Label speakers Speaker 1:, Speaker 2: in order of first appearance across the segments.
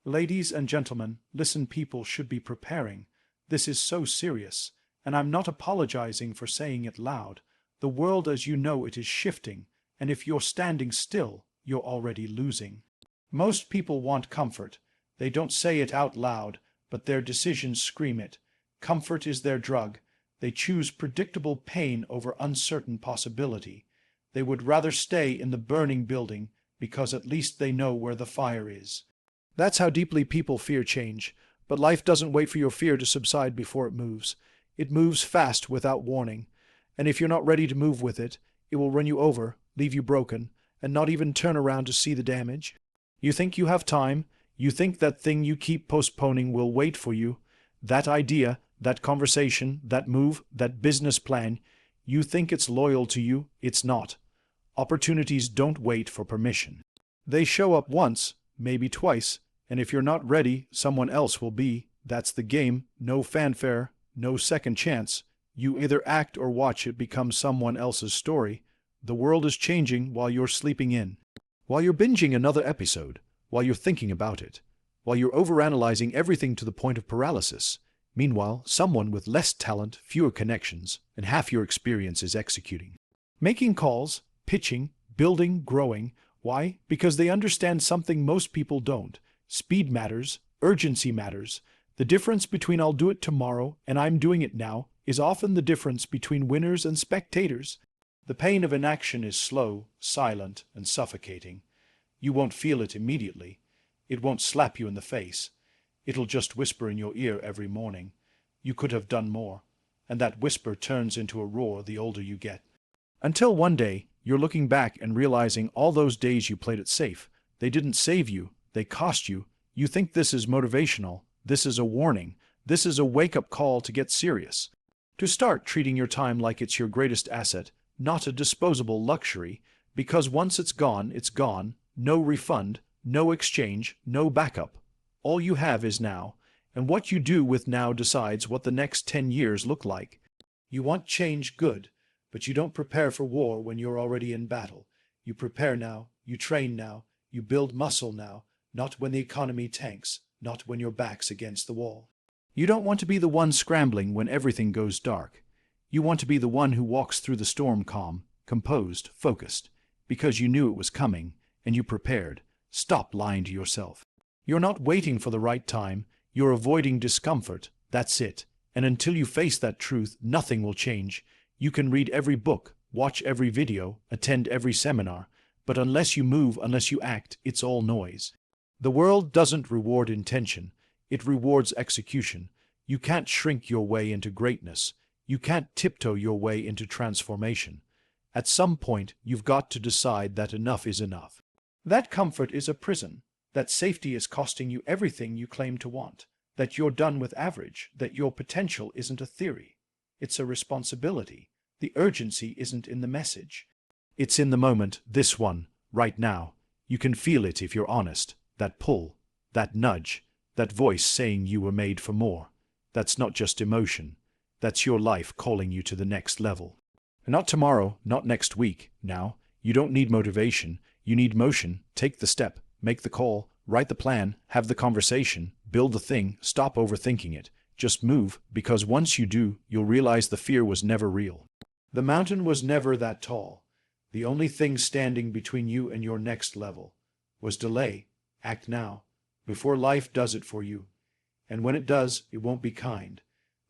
Speaker 1: Ladies and gentlemen, listen, people should be preparing. This is so serious, and I'm not apologizing for saying it loud. The world as you know it is shifting, and if you're standing still, you're already losing. Most people want comfort. They don't say it out loud, but their decisions scream it. Comfort is their drug. They choose predictable pain over uncertain possibility. They would rather stay in the burning building because at least they know where the fire is. That's how deeply people fear change. But life doesn't wait for your fear to subside before it moves. It moves fast without warning. And if you're not ready to move with it, it will run you over, leave you broken, and not even turn around to see the damage. You think you have time. You think that thing you keep postponing will wait for you. That idea, that conversation, that move, that business plan, you think it's loyal to you. It's not. Opportunities don't wait for permission. They show up once, maybe twice, and if you're not ready, someone else will be. That's the game. No fanfare, no second chance. You either act or watch it become someone else's story. The world is changing while you're sleeping in. While you're binging another episode, while you're thinking about it, while you're overanalyzing everything to the point of paralysis. Meanwhile, someone with less talent, fewer connections, and half your experience is executing. Making calls, pitching, building, growing. Why? Because they understand something most people don't. Speed matters, urgency matters. The difference between I'll do it tomorrow and I'm doing it now is often the difference between winners and spectators. The pain of inaction is slow, silent, and suffocating. You won't feel it immediately. It won't slap you in the face. It'll just whisper in your ear every morning. You could have done more. And that whisper turns into a roar the older you get. Until one day, you're looking back and realizing all those days you played it safe. They didn't save you. They cost you. You think this is motivational. This is a warning. This is a wake-up call to get serious. To start treating your time like it's your greatest asset, not a disposable luxury, because once it's gone, it's gone. No refund, no exchange, no backup. All you have is now, and what you do with now decides what the next 10 years look like. You want change, good, but you don't prepare for war when you're already in battle. You prepare now, you train now, you build muscle now, not when the economy tanks, not when your back's against the wall. You don't want to be the one scrambling when everything goes dark. You want to be the one who walks through the storm calm, composed, focused, because you knew it was coming, and you prepared. Stop lying to yourself. You're not waiting for the right time, you're avoiding discomfort, that's it. And until you face that truth, nothing will change. You can read every book, watch every video, attend every seminar, but unless you move, unless you act, it's all noise. The world doesn't reward intention, it rewards execution. You can't shrink your way into greatness. You can't tiptoe your way into transformation. At some point, you've got to decide that enough is enough. That comfort is a prison. That safety is costing you everything you claim to want. That you're done with average. That your potential isn't a theory. It's a responsibility. The urgency isn't in the message. It's in the moment, this one, right now. You can feel it if you're honest. That pull, that nudge, that voice saying you were made for more. That's not just emotion. That's your life calling you to the next level. Not tomorrow, not next week, now. You don't need motivation. You need motion. Take the step, make the call, write the plan, have the conversation, build the thing, stop overthinking it. Just move, because once you do, you'll realize the fear was never real. The mountain was never that tall. The only thing standing between you and your next level was delay. Act now, before life does it for you. And when it does, it won't be kind.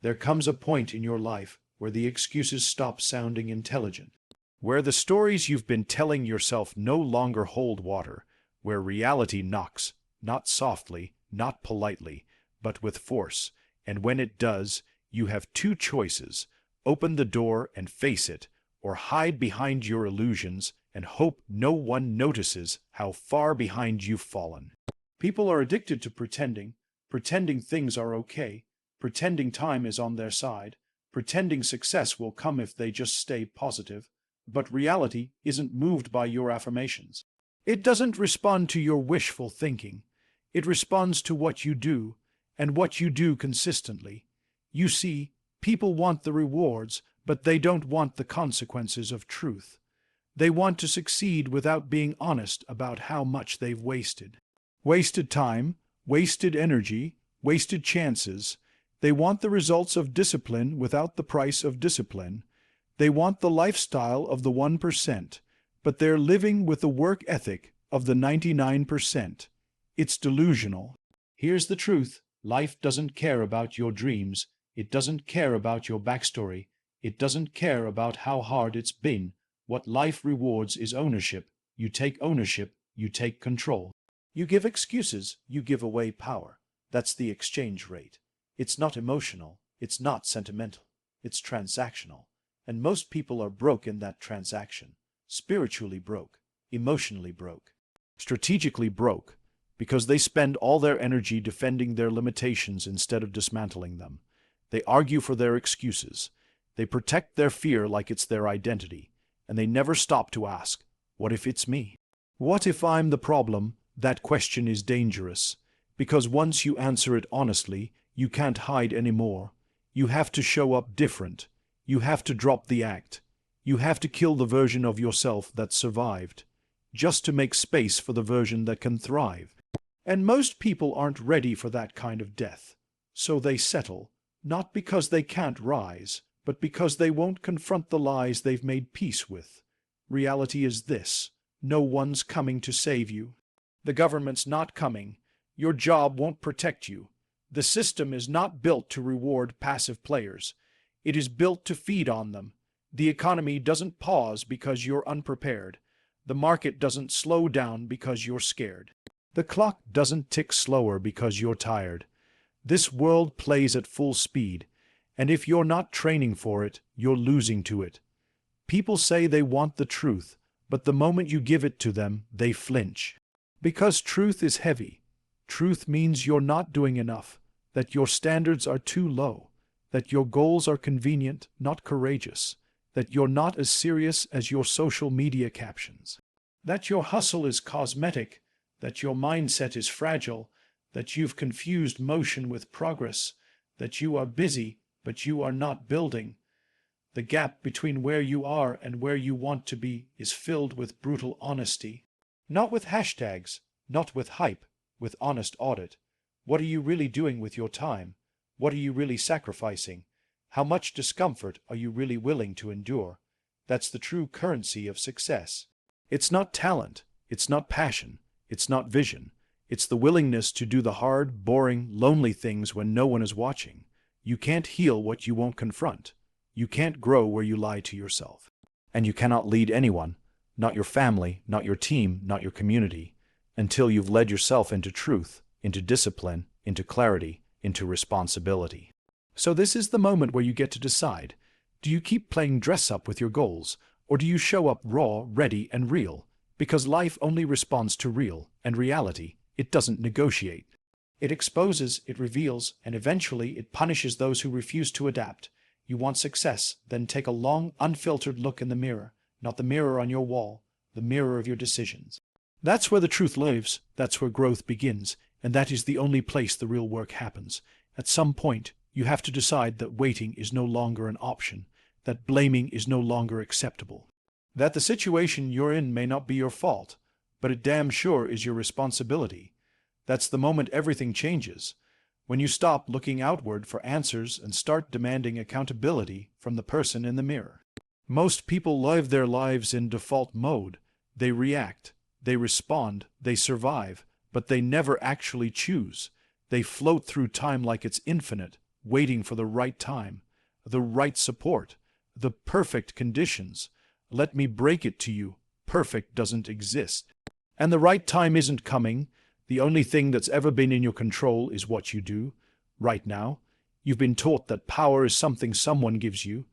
Speaker 1: There comes a point in your life where the excuses stop sounding intelligent, where the stories you've been telling yourself no longer hold water, where reality knocks, not softly, not politely, but with force. And when it does, you have two choices: open the door and face it, or hide behind your illusions and hope no one notices how far behind you've fallen. People are addicted to pretending things are okay, pretending time is on their side, pretending success will come if they just stay positive. But reality isn't moved by your affirmations. It doesn't respond to your wishful thinking. It responds to what you do, and what you do consistently. You see, people want the rewards, but they don't want the consequences of truth. They want to succeed without being honest about how much they've wasted. Wasted time, wasted energy, wasted chances. They want the results of discipline without the price of discipline. They want the lifestyle of the 1%, but they're living with the work ethic of the 99%. It's delusional. Here's the truth. Life doesn't care about your dreams. It doesn't care about your backstory. It doesn't care about how hard it's been. What life rewards is ownership. You take ownership, you take control. You give excuses, you give away power. That's the exchange rate. It's not emotional, it's not sentimental, it's transactional. And most people are broke in that transaction. Spiritually broke, emotionally broke, strategically broke, because they spend all their energy defending their limitations instead of dismantling them. They argue for their excuses. They protect their fear like it's their identity. And they never stop to ask, what if it's me? What if I'm the problem? That question is dangerous, because once you answer it honestly, you can't hide anymore. You have to show up different. You have to drop the act. You have to kill the version of yourself that survived, just to make space for the version that can thrive. And most people aren't ready for that kind of death. So they settle, not because they can't rise, but because they won't confront the lies they've made peace with. Reality is this: no one's coming to save you. The government's not coming. Your job won't protect you. The system is not built to reward passive players. It is built to feed on them. The economy doesn't pause because you're unprepared. The market doesn't slow down because you're scared. The clock doesn't tick slower because you're tired. This world plays at full speed, and if you're not training for it, you're losing to it. People say they want the truth, but the moment you give it to them, they flinch. Because truth is heavy. Truth means you're not doing enough, that your standards are too low, that your goals are convenient, not courageous, that you're not as serious as your social media captions, that your hustle is cosmetic, that your mindset is fragile, that you've confused motion with progress, that you are busy, but you are not building. The gap between where you are and where you want to be is filled with brutal honesty. Not with hashtags, not with hype, with honest audit. What are you really doing with your time? What are you really sacrificing? How much discomfort are you really willing to endure? That's the true currency of success. It's not talent, it's not passion, it's not vision. It's the willingness to do the hard, boring, lonely things when no one is watching. You can't heal what you won't confront. You can't grow where you lie to yourself. And you cannot lead anyone, not your family, not your team, not your community, until you've led yourself into truth, into discipline, into clarity, into responsibility. So this is the moment where you get to decide. Do you keep playing dress-up with your goals, or do you show up raw, ready, and real? Because life only responds to real, and reality, it doesn't negotiate. It exposes, it reveals, and eventually it punishes those who refuse to adapt. You want success, then take a long, unfiltered look in the mirror, not the mirror on your wall, the mirror of your decisions. That's where the truth lives, that's where growth begins, and that is the only place the real work happens. At some point, you have to decide that waiting is no longer an option, that blaming is no longer acceptable, that the situation you're in may not be your fault, but it damn sure is your responsibility. That's the moment everything changes, when you stop looking outward for answers and start demanding accountability from the person in the mirror. Most people live their lives in default mode. They react, they respond, they survive, but they never actually choose. They float through time like it's infinite, waiting for the right time, the right support, the perfect conditions. Let me break it to you, perfect doesn't exist. And the right time isn't coming. The only thing that's ever been in your control is what you do. Right now, you've been taught that power is something someone gives you,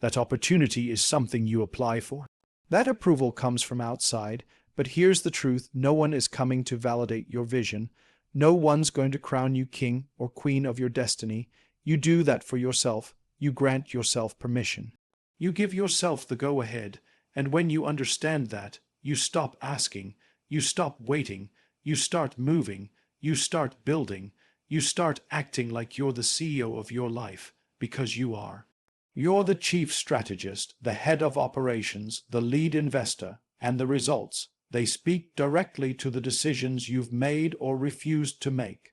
Speaker 1: that opportunity is something you apply for. That approval comes from outside, but here's the truth: no one is coming to validate your vision. No one's going to crown you king or queen of your destiny. You do that for yourself. You grant yourself permission. You give yourself the go-ahead, and when you understand that, you stop asking, you stop waiting, you start moving, you start building, you start acting like you're the CEO of your life, because you are. You're the chief strategist, the head of operations, the lead investor, and the results, they speak directly to the decisions you've made or refused to make.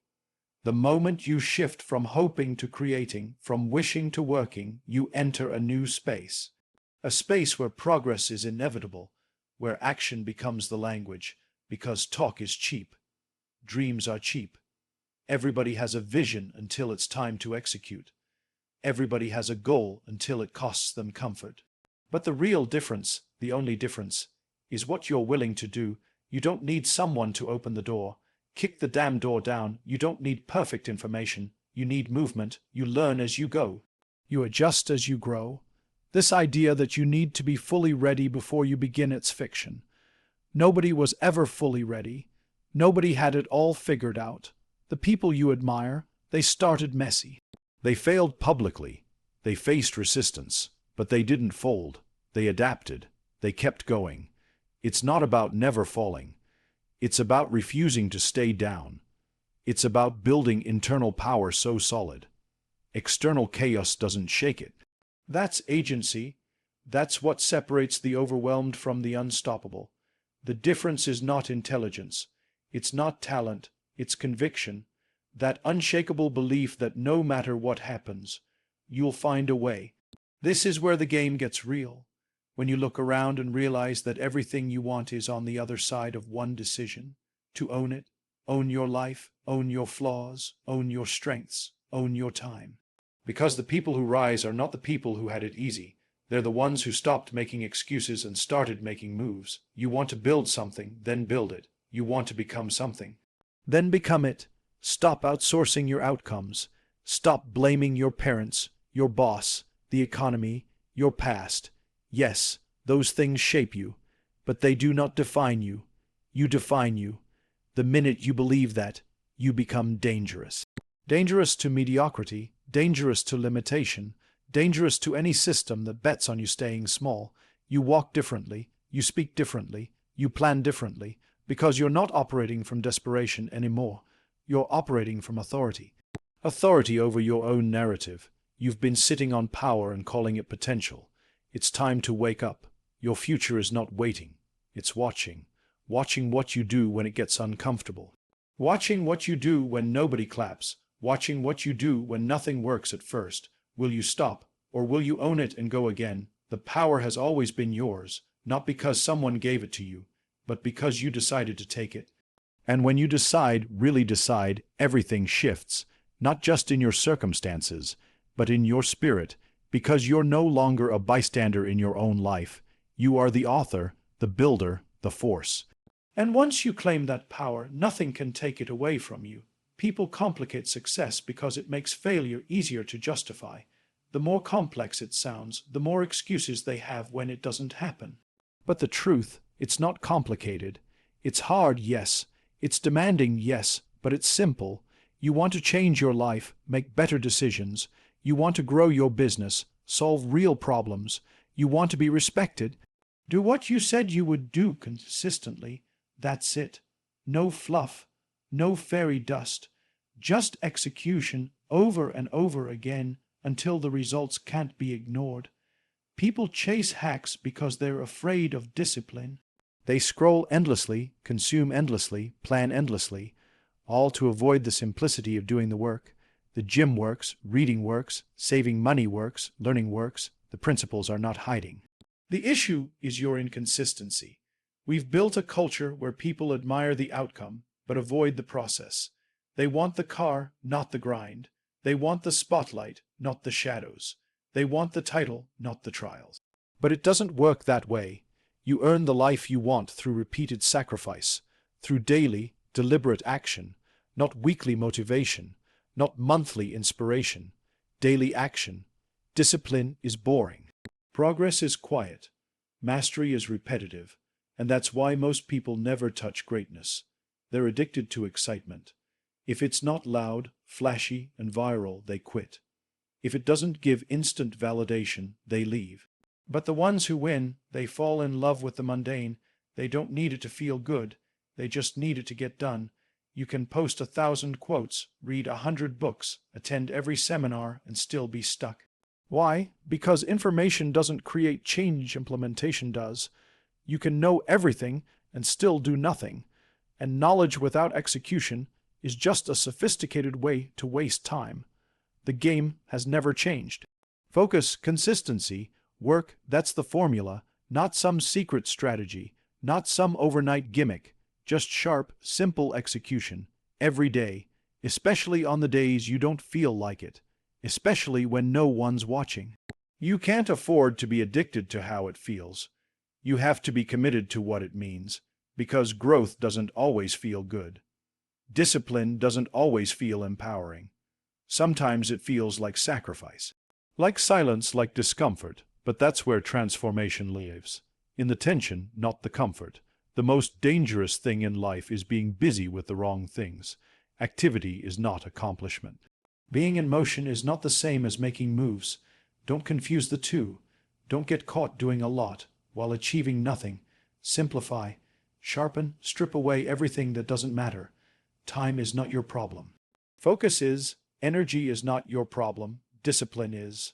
Speaker 1: The moment you shift from hoping to creating, from wishing to working, you enter a new space. A space where progress is inevitable, where action becomes the language, because talk is cheap. Dreams are cheap. Everybody has a vision until it's time to execute. Everybody has a goal until it costs them comfort. But the real difference, the only difference, is what you're willing to do. You don't need someone to open the door. Kick the damn door down. You don't need perfect information. You need movement. You learn as you go. You adjust as you grow. This idea that you need to be fully ready before you begin, it's fiction. Nobody was ever fully ready. Nobody had it all figured out. The people you admire, they started messy. They failed publicly. They faced resistance. But they didn't fold. They adapted. They kept going. It's not about never falling. It's about refusing to stay down. It's about building internal power so solid. External chaos doesn't shake it. That's agency. That's what separates the overwhelmed from the unstoppable. The difference is not intelligence. It's not talent. It's conviction. That unshakable belief that no matter what happens, you'll find a way. This is where the game gets real. When you look around and realize that everything you want is on the other side of one decision. To own it, own your life, own your flaws, own your strengths, own your time. Because the people who rise are not the people who had it easy. They're the ones who stopped making excuses and started making moves. You want to build something, then build it. You want to become something, then become it. Stop outsourcing your outcomes. Stop blaming your parents, your boss, the economy, your past. Yes, those things shape you, but they do not define you. You define you. The minute you believe that, you become dangerous. Dangerous to mediocrity, dangerous to limitation, dangerous to any system that bets on you staying small. You walk differently, you speak differently, you plan differently, because you're not operating from desperation anymore. You're operating from authority. Authority over your own narrative. You've been sitting on power and calling it potential. It's time to wake up. Your future is not waiting. It's watching. Watching what you do when it gets uncomfortable. Watching what you do when nobody claps. Watching what you do when nothing works at first. Will you stop, or will you own it and go again? The power has always been yours, not because someone gave it to you, but because you decided to take it. And when you decide, really decide, everything shifts, not just in your circumstances, but in your spirit, because you're no longer a bystander in your own life. You are the author, the builder, the force. And once you claim that power, nothing can take it away from you. People complicate success because it makes failure easier to justify. The more complex it sounds, the more excuses they have when it doesn't happen. But the truth, it's not complicated. It's hard, yes. It's demanding, yes, but it's simple. You want to change your life, make better decisions. You want to grow your business, solve real problems. You want to be respected. Do what you said you would do consistently. That's it. No fluff, no fairy dust. Just execution over and over again until the results can't be ignored. People chase hacks because they're afraid of discipline. They scroll endlessly, consume endlessly, plan endlessly, all to avoid the simplicity of doing the work. The gym works, reading works, saving money works, learning works. The principles are not hiding. The issue is your inconsistency. We've built a culture where people admire the outcome, but avoid the process. They want the car, not the grind. They want the spotlight, not the shadows. They want the title, not the trials. But it doesn't work that way. You earn the life you want through repeated sacrifice, through daily, deliberate action, not weekly motivation, not monthly inspiration. Daily action. Discipline is boring. Progress is quiet. Mastery is repetitive. And that's why most people never touch greatness. They're addicted to excitement. If it's not loud, flashy, and viral, they quit. If it doesn't give instant validation, they leave. But the ones who win, they fall in love with the mundane. They don't need it to feel good. They just need it to get done. You can post 1,000 quotes, read 100 books, attend every seminar, and still be stuck. Why? Because information doesn't create change, implementation does. You can know everything and still do nothing. And knowledge without execution is just a sophisticated way to waste time. The game has never changed. Focus, consistency, work, that's the formula, not some secret strategy, not some overnight gimmick, just sharp, simple execution, every day, especially on the days you don't feel like it, especially when no one's watching. You can't afford to be addicted to how it feels. You have to be committed to what it means, because growth doesn't always feel good. Discipline doesn't always feel empowering. Sometimes it feels like sacrifice. Like silence, like discomfort, but that's where transformation lives. In the tension, not the comfort. The most dangerous thing in life is being busy with the wrong things. Activity is not accomplishment. Being in motion is not the same as making moves. Don't confuse the two. Don't get caught doing a lot while achieving nothing. Simplify, sharpen, strip away everything that doesn't matter. Time is not your problem. Focus is. Energy is not your problem. Discipline is.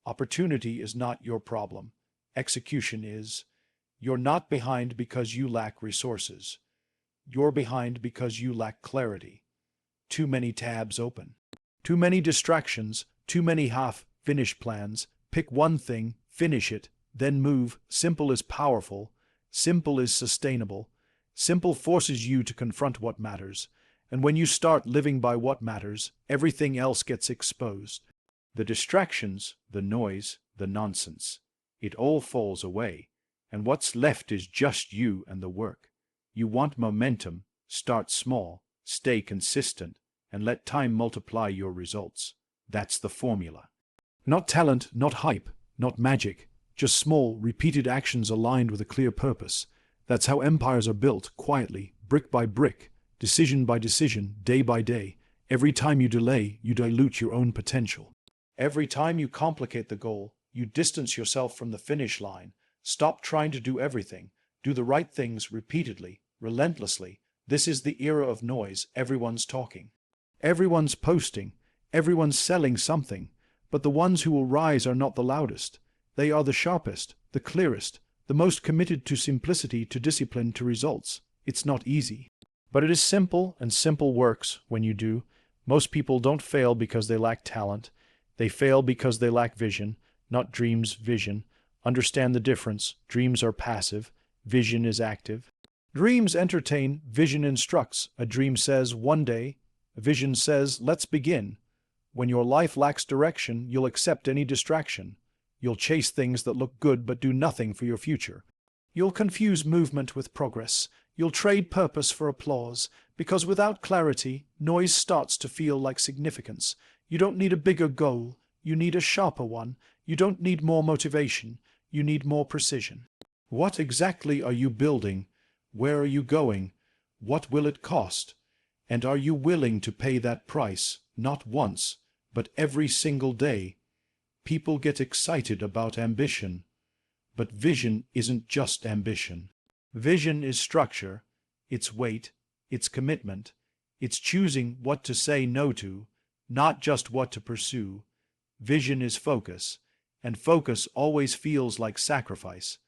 Speaker 1: Opportunity is not your problem. Execution is. You're not behind because you lack resources. You're behind because you lack clarity. Too many tabs open. Too many distractions, too many half-finished plans. Pick one thing, finish it, then move. Simple is powerful. Simple is sustainable. Simple forces you to confront what matters. And when you start living by what matters, everything else gets exposed. The distractions, the noise, the nonsense. It all falls away. And what's left is just you and the work. You want momentum, start small, stay consistent, and let time multiply your results. That's the formula. Not talent, not hype, not magic, just small, repeated actions aligned with a clear purpose. That's how empires are built, quietly, brick by brick, decision by decision, day by day. Every time you delay, you dilute your own potential. Every time you complicate the goal, you distance yourself from the finish line. Stop trying to do everything. Do the right things repeatedly, relentlessly. This is the era of noise. Everyone's talking. Everyone's posting. Everyone's selling something. But the ones who will rise are not the loudest. They are the sharpest, the clearest, the most committed to simplicity, to discipline, to results. It's not easy. But it is simple, and simple works when you do. Most people don't fail because they lack talent. They fail because they lack vision, not dreams, vision. Understand the difference. Dreams are passive. Vision is active. Dreams entertain. Vision instructs. A dream says, one day. A vision says, let's begin. When your life lacks direction, you'll accept any distraction. You'll chase things that look good but do nothing for your future. You'll confuse movement with progress. You'll trade purpose for applause, because without clarity, noise starts to feel like significance. You don't need a bigger goal. You need a sharper one. You don't need more motivation. You need more precision. What exactly are you building? Where are you going? What will it cost? And are you willing to pay that price, not once, but every single day? People get excited about ambition, but vision isn't just ambition. Vision is structure, it's weight, it's commitment, it's choosing what to say no to, not just what to pursue. Vision is focus, and focus always feels like sacrifice.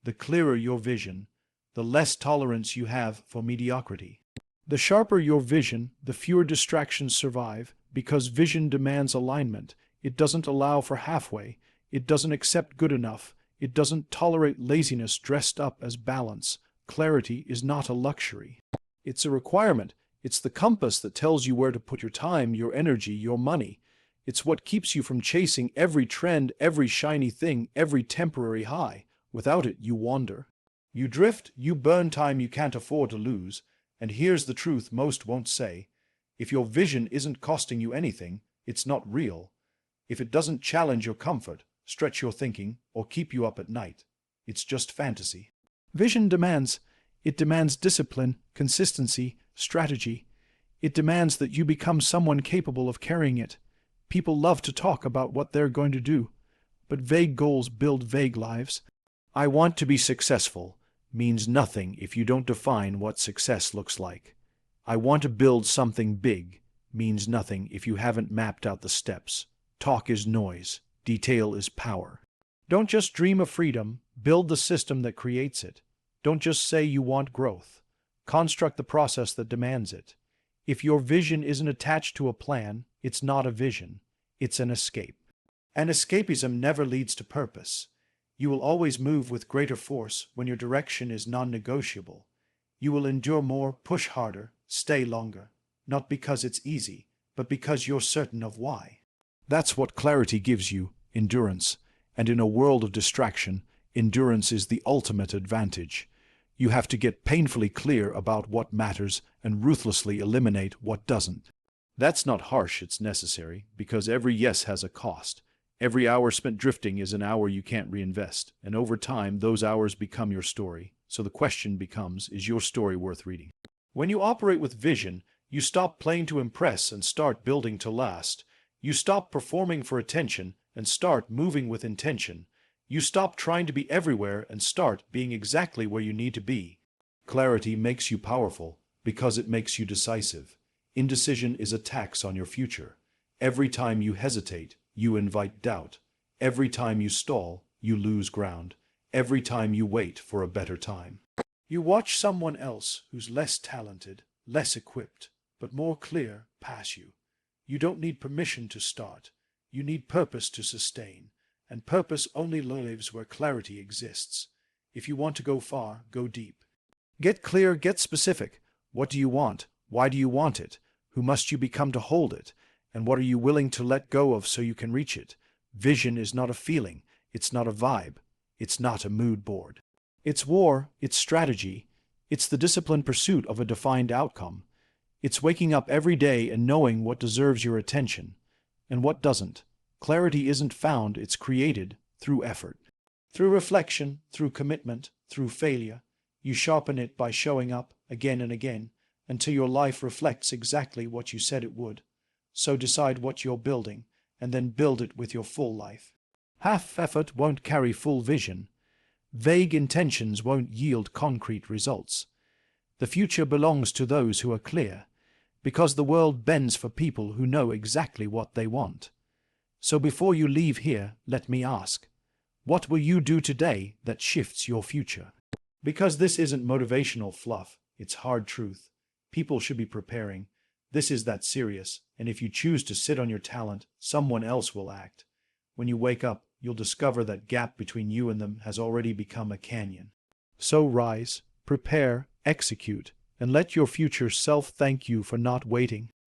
Speaker 1: The clearer your vision, the less tolerance you have for mediocrity. The sharper your vision, the fewer distractions survive, because vision demands alignment. It doesn't allow for halfway. It doesn't accept good enough. It doesn't tolerate laziness dressed up as balance. Clarity is not a luxury. It's a requirement. It's the compass that tells you where to put your time, your energy, your money. It's what keeps you from chasing every trend, every shiny thing, every temporary high. Without it, you wander. You drift, you burn time you can't afford to lose. And here's the truth most won't say. If your vision isn't costing you anything, it's not real. If it doesn't challenge your comfort, stretch your thinking, or keep you up at night, it's just fantasy. Vision demands discipline, consistency, strategy. It demands that you become someone capable of carrying it. People love to talk about what they're going to do, but vague goals build vague lives. I want to be successful means nothing if you don't define what success looks like. I want to build something big means nothing if you haven't mapped out the steps. Talk is noise. Detail is power. Don't just dream of freedom. Build the system that creates it. Don't just say you want growth. Construct the process that demands it. If your vision isn't attached to a plan, it's not a vision, it's an escape. And escapism never leads to purpose. You will always move with greater force when your direction is non-negotiable. You will endure more, push harder, stay longer, not because it's easy, but because you're certain of why. That's what clarity gives you, endurance. And in a world of distraction, endurance is the ultimate advantage. You have to get painfully clear about what matters and ruthlessly eliminate what doesn't. That's not harsh, it's necessary, because every yes has a cost. Every hour spent drifting is an hour you can't reinvest, and over time those hours become your story. So the question becomes, is your story worth reading? When you operate with vision, you stop playing to impress and start building to last. You stop performing for attention and start moving with intention. You stop trying to be everywhere and start being exactly where you need to be. Clarity makes you powerful because it makes you decisive. Indecision is a tax on your future. Every time you hesitate, you invite doubt. Every time you stall, you lose ground. Every time you wait for a better time. You watch someone else who's less talented, less equipped, but more clear pass you. You don't need permission to start. You need purpose to sustain. And purpose only lives where clarity exists. If you want to go far, go deep. Get clear, get specific. What do you want? Why do you want it? Who must you become to hold it? And what are you willing to let go of so you can reach it? Vision is not a feeling. It's not a vibe. It's not a mood board. It's war. It's strategy. It's the disciplined pursuit of a defined outcome. It's waking up every day and knowing what deserves your attention and what doesn't. Clarity isn't found, it's created through effort. Through reflection, through commitment, through failure. You sharpen it by showing up again and again until your life reflects exactly what you said it would. So decide what you're building and then build it with your full life. Half effort won't carry full vision. Vague intentions won't yield concrete results. The future belongs to those who are clear, because the world bends for people who know exactly what they want. So before you leave here, let me ask, what will you do today that shifts your future? Because this isn't motivational fluff, it's hard truth. People should be preparing. This is that serious, and if you choose to sit on your talent, someone else will act. When you wake up, you'll discover that gap between you and them has already become a canyon. So rise, prepare, execute, and let your future self thank you for not waiting.